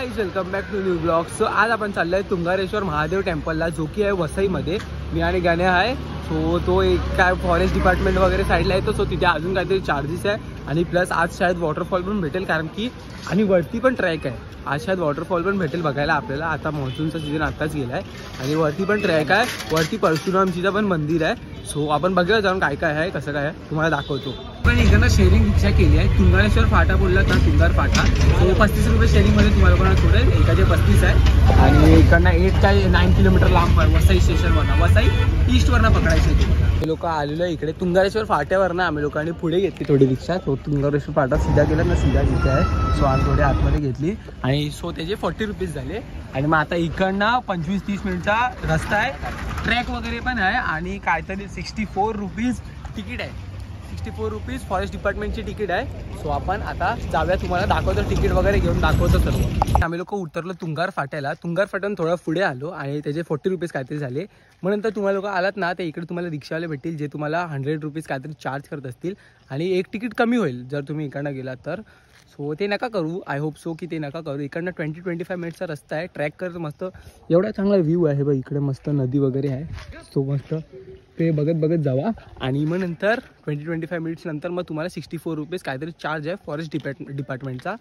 Guys, welcome back to new blog. So आज आपण चाललोय तुंगारेश्वर महादेव टेम्पलला, जो की आहे वसईमध्ये. मी आणि गाणे आहे. सो तो एक काय फॉरेस्ट डिपार्टमेंट वगैरे साईडला येतो. सो तिथे अजून काहीतरी चार्जेस आहे आणि प्लस आज शायद वॉटरफॉल पण भेटेल, कारण की आणि वरती पण ट्रॅक आहे. आज शायद वॉटरफॉल पण भेटेल बघायला आपल्याला. आता मॉन्सूनचा सीझन आताच गेला आहे आणि वरती पण ट्रॅक आहे. वरती परशुरामजीचं पण मंदिर आहे. सो आपण बघूया जाऊन काय काय आहे, कसं काय आहे तुम्हाला दाखवतो. पण इकडनं शेअरिंग रिक्षा केली आहे. तुंगारेश्वर फाटा बोलला ना, तुंगार फाटा. सो 35 रुपये शेअरिंगमध्ये तुम्हाला पण सोडेल. एकाचे 35 आहे आणि इकडनं 8 काय 9 किलोमीटर लांब आहे वसई स्टेशनवरनं. वसई ईस्टवरनं पकडायचं आहे तुम्हाला. हे लोक आलेलो आहे इकडे तुंगारेश्वर फाट्यावरनं. आम्ही लोकांनी पुढे घेतली थोडी रिक्षा. तो तुंगारेश्वर फाटा सीधा गेला ना, सीधा जिथे आहे. सो आम्ही थोडी आतमध्ये घेतली आणि सो त्याचे 40 रुपीज झाले. आणि मग आता इकडनं 25-30 मिनिटचा रस्ता आहे. ट्रॅक वगैरे पण आहे आणि काहीतरी 64 रुपीज तिकीट आहे. 64 रुपीज फॉरेस्ट डिपार्टमेंटची तिकीट आहे. सो आपण आता जाऊया, तुम्हाला दाखवतो तिकीट वगैरे घेऊन दाखवतो सर्व. आम्ही लोक उतरलो तुंगार फाट्याला. तुंगार फाट्यानं थोडं पुढे आलो आणि त्याचे 40 रुपीज काहीतरी झाले. मग नंतर तुम्हाला लोक आलात ना, ते इकडे तुम्हाला रिक्षावाले भेटतील, जे तुम्हाला 100 रुपीज काहीतरी चार्ज करत असतील आणि एक तिकीट कमी होईल जर तुम्ही इकडनं गेलात तर. सो ते नका करू. आय होप सो की ते नका करू. इकडनं 20-25 मिनिटचा रस्ता आहे. ट्रॅक करत मस्त एवढा चांगला व्ह्यू आहे बघ. इकडे मस्त नदी वगैरे आहे. सो मस्त ते बघत बघत जावा. आणि मग नंतर 20-25 मिनिट्स नंतर मग तुम्हाला 64 रुपीज काहीतरी चार्ज आहे फॉरेस्ट डिपार्टमेंटचा.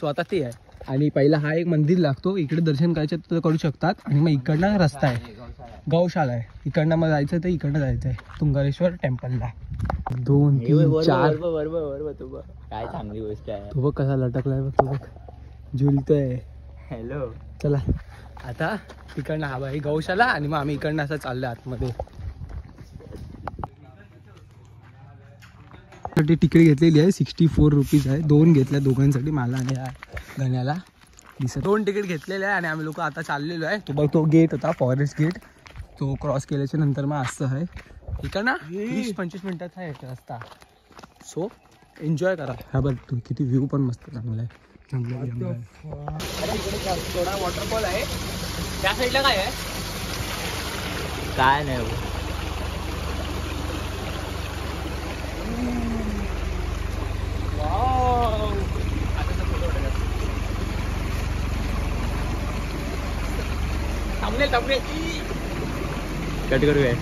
सो आता ते आहे. आणि पहिला हा एक मंदिर लागतो, इकडे दर्शन करायचं तर करू शकतात. आणि मग इकडनं रस्ता आहे, गौशाला आहे. इकडनं मग जायचं तर इकडनं जायचं आहे तुंगारेश्वर टेम्पलला. 2, 3, 4 बरोबर काय चांगली गोष्ट आहे. तो बघ कसा लटकलाय बघ, तो बघ झुलतोय. हॅलो, चला आता तिकडनं हा बाई गौशाला आणि मग आम्ही इकडनं असं चाललोय आतमध्ये. तिकीट घेतलेली आहे 64 रुपीज आहे. 2 घेतल्या दोघांसाठी, मला आणि या गण्याला. 2 तिकीट घेतलेले आहे आणि आम्ही लोक आता चाललेलो आहे. तो बघ तो गेट होता फॉरेस्ट गेट, तो क्रॉस केल्याच्या नंतर मग असं आहे इकडनं 20-25 मिनिटाचा आहे रस्ता. सो एन्जॉय करा. हा बघ तू किती व्ह्यू पण मस्त चांगला आहे. थोडा वॉटरफॉल आहे त्या साईडला. काय आहे काय नाही कट करूया आहे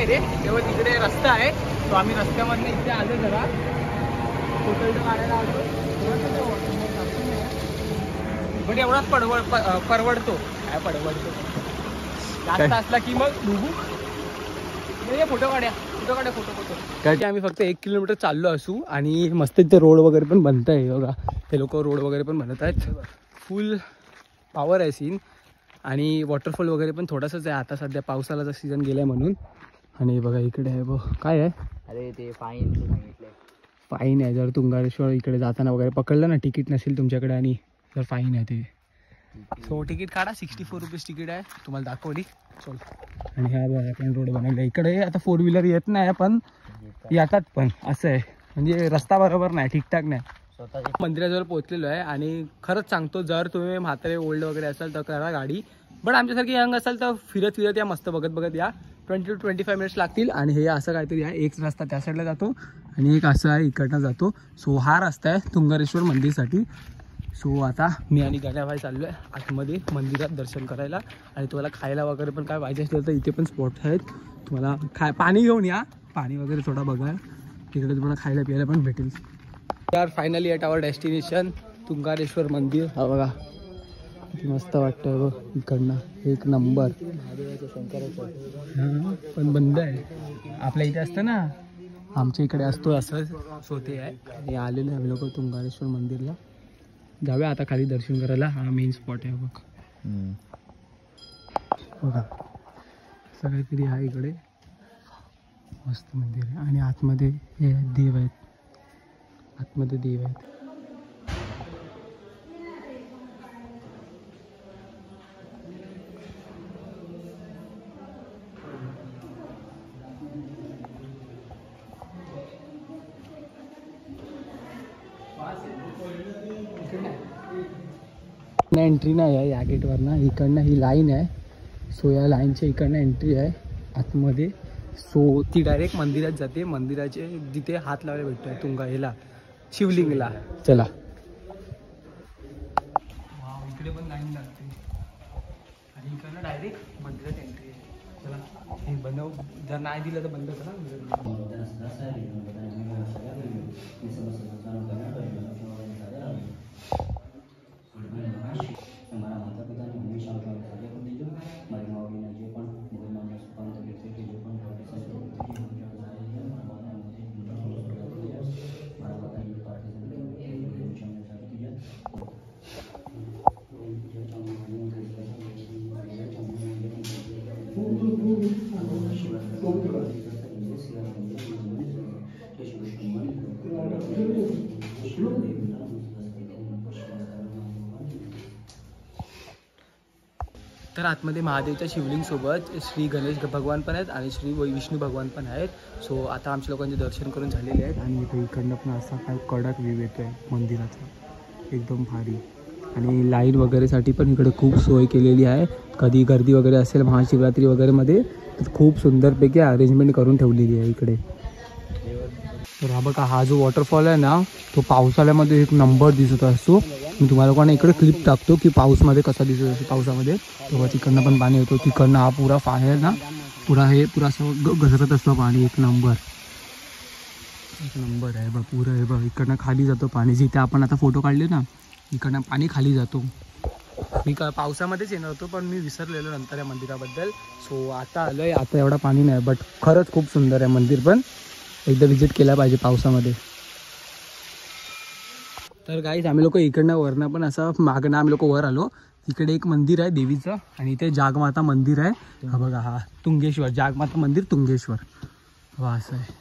रे. तेव्हा तिकडे रस्ता आहे. तो आम्ही रस्त्यामधनं इथे आलो, जरा फोटो काढायला आलो. पण एवढाच परवडतो. काय परवडतो जास्त असला की मग बघू. फोटो काढ्या. कारण की आम्ही फक्त 1 किलोमीटर चाललो असू आणि मस्त इथे रोड वगैरे पण बनत आहे बघा. ते लोक रोड वगैरे पण बनत आहेत. फुल पॉवर आहे सीन. आणि वॉटरफॉल वगैरे पण थोडासाच आहे आता सध्या, पावसाळ्याचा सीझन गेलाय म्हणून. आणि बघा इकडे आहे बघ काय आहे. अरे ते फाईन सांगितलंय. फाईन आहे जर तुंगारेश्वर इकडे जाताना वगैरे पकडलं ना, तिकीट नसेल तुमच्याकडे आणि जर फाईन आहे ते. सो तिकीट काढा. 64 रुपीज तिकीट आहे, तुम्हाला दाखवली. चल. आणि ह्या बघा आपण रोड बनवला. इकडे आता 4 व्हीलर येत नाही पण येतात पण असं आहे, म्हणजे रस्ता बरोबर नाही, ठीकठाक नाही. मंदिराजवळ पोहोचलेलो आहे आणि खरंच सांगतो, जर तुम्ही म्हातारे ओल्ड वगैरे असाल तर करा गाडी. बट आमच्यासारखी यंग असाल तर फिरत या, मस्त बघत या. 20-25 मिनिट्स लागतील. आणि हे असं काहीतरी आहे. एक रस्ता त्या साईडला जातो आणि एक असं आहे इकडनं जातो. सो हा रस्ता आहे तुंगारेश्वर मंदिरसाठी. सो आता मी आणि गण्याभाई चाललो आहे आतमध्ये मंदिरात दर्शन करायला. आणि तुम्हाला खायला वगैरे पण काय पाहिजे असेल तर इथे पण स्पॉट आहेत. तुम्हाला पाणी घेऊन या, पाणी वगैरे थोडा बघा. तिकडे तुम्हाला खायला प्यायला पण भेटेल. यार finally at our destination Tungareshwar मंदिर. हा बघा किती मस्त वाटतं बघ इकडनं, एक नंबर. हां पण बंद आहे. आपल्या इथे असतं ना, आमच्या इकडे असतो असं. सो ते आहे. हे आलेले आम्ही लोक तुंगारेश्वर मंदिरला. जाऊया आता खाली दर्शन करायला. हा मेन स्पॉट आहे बघ. बघा असं काहीतरी आहे इकडे, मस्त मंदिर आहे. आणि आतमध्ये हे देव आहेत, आतमध्ये देव आहेत. एंट्री नाही आहे या गेटवरनं. इकडनं ही लाईन आहे. सो या लाईनच्या इकडनं एंट्री आहे आतमध्ये. सो ती डायरेक्ट मंदिरात जाते. मंदिराचे जिथे हात लावायला भेटतोय तुंगा ह्याला शिवलिंगला. चला लागते आणि इकडनं डायरेक्ट मंदिरात एंट्री आहे. चला हे बनव, जर नाही दिलं तर बंद करा. तर आतमध्ये महादेवच्या शिवलिंग सोबत श्री गणेश भगवान पण आहेत आणि श्री विष्णू भगवान पण आहेत. सो आता आमच्या लोकांचे दर्शन करून झालेले आहेत आणि इथे इकडनं पण असा काय कडक व्ह्यू येतो आहे मंदिराचा, एकदम भारी. आणि लाईन वगैरेसाठी पण इकडे खूप सोय केलेली आहे. कधी गर्दी वगैरे असेल महाशिवरात्री वगैरेमध्ये खूप सुंदरपैकी अरेंजमेंट करून ठेवलेली आहे इकडे. तर हा बघा, हा जो वॉटरफॉल आहे ना तो पावसाळ्यामध्ये एक नंबर दिसत असतो. मी तुम्हाला कोणा इकडे क्लिप टाकतो की पाऊसमध्ये कसा दिसत असतो पावसामध्ये. तेव्हा तिकडनं पण पाणी येतो, तिकडनं हा पुरा आहे ना, पुरा असं घसरत असतो पाणी. एक नंबर आहे बघ, पुरं आहे बघ. इकडनं खाली जातो पाणी, जिथे आपण आता फोटो काढले ना इकडनं पाणी खाली जातो. मी पावसामध्येच येणार होतो पण मी विसरलेलो नंतर या मंदिराबद्दल. सो आता आलोय, आता एवढा पाणी नाही बट खरंच खूप सुंदर आहे मंदिर, पण एकदा विजिट केला पाहिजे पावसामध्ये. तर गाईज आम्ही लोक इकडनं वरनं पण असं मागणं आम्ही लोक वर आलो. इकडे एक मंदिर आहे देवीचं आणि इथे जागमाता मंदिर आहे. हा बघा, हा तुंगेश्वर जागमाता मंदिर तुंगेश्वर. वा असं आहे.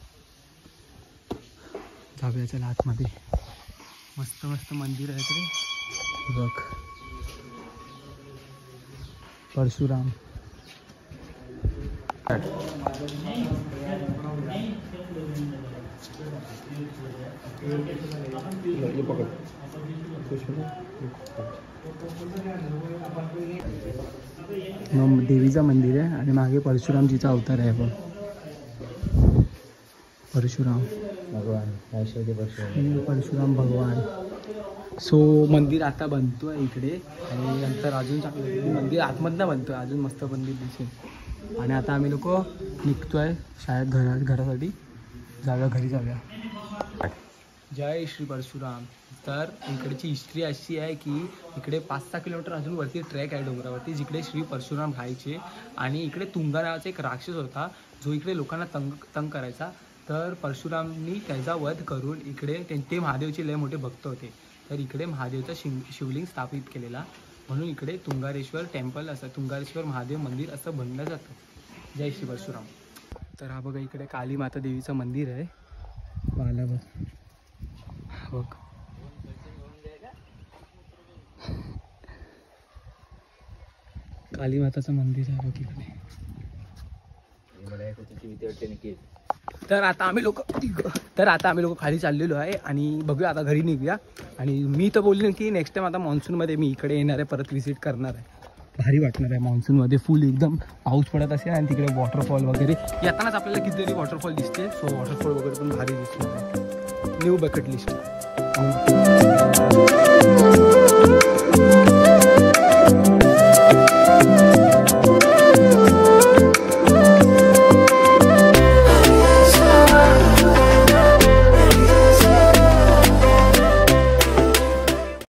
जाऊया चला आतमध्ये. मस्त मस्त मंदिर आहे तरी बघ. परशुराम देवीचं मंदिर आहे आणि मागे परशुरामजीचा अवतार आहे बघ. परशुराम भगवान, परशुराम भगवान. सो मंदिर आता बनतोय इकडे आणि नंतर अजून चांगलं मंदिर आतमधनं बनतोय, अजून मस्त मंदिर दिसेल. आणि आता आम्ही लोक निघतोय शाळेत घरासाठी. जाऊया घरी जाऊया. जय श्री परशुराम. तर इकडची हिस्ट्री अशी आहे की इकडे 5-6 किलोमीटर अजून वरती ट्रॅक आहे डोंगरावरती, जिकडे श्री परशुराम राहायचे. आणि इकडे तुंगा नावाचा एक राक्षस होता जो इकडे लोकांना तंग करायचा. तर परशुरामनी त्याचा वध करून इकडे ते महादेवचे लय मोठे भक्त होते. तर इकडे महादेवचा शिवलिंग स्थापित केलेला, म्हणून इकडे तुंगारेश्वर टेम्पल असं, तुंगारेश्वर महादेव मंदिर असं बनलं जातं. जय श्री परशुराम. तर हा बघा इकडे काली माता देवीचं मंदिर आहे. पाहिला बघ बघ. काली माताचं मंदिर आहे बघ इकडे. तर आता आम्ही लोक खाली चाललेलो आहे आणि बघूया आता घरी निघूया. आणि मी तर बोलले की नेक्स्ट टाइम आता मान्सूनमध्ये मी इकडे येणार आहे, परत व्हिजिट करणार आहे. भारी वाटणार आहे मान्सूनमध्ये. फुल एकदम पाऊस पडत असेल आणि तिकडे वॉटरफॉल वगैरे. येतानाच आपल्याला कितीतरी वॉटरफॉल दिसते. सो वॉटरफॉल वगैरे पण भारी दिसणार आहे. New bucket list.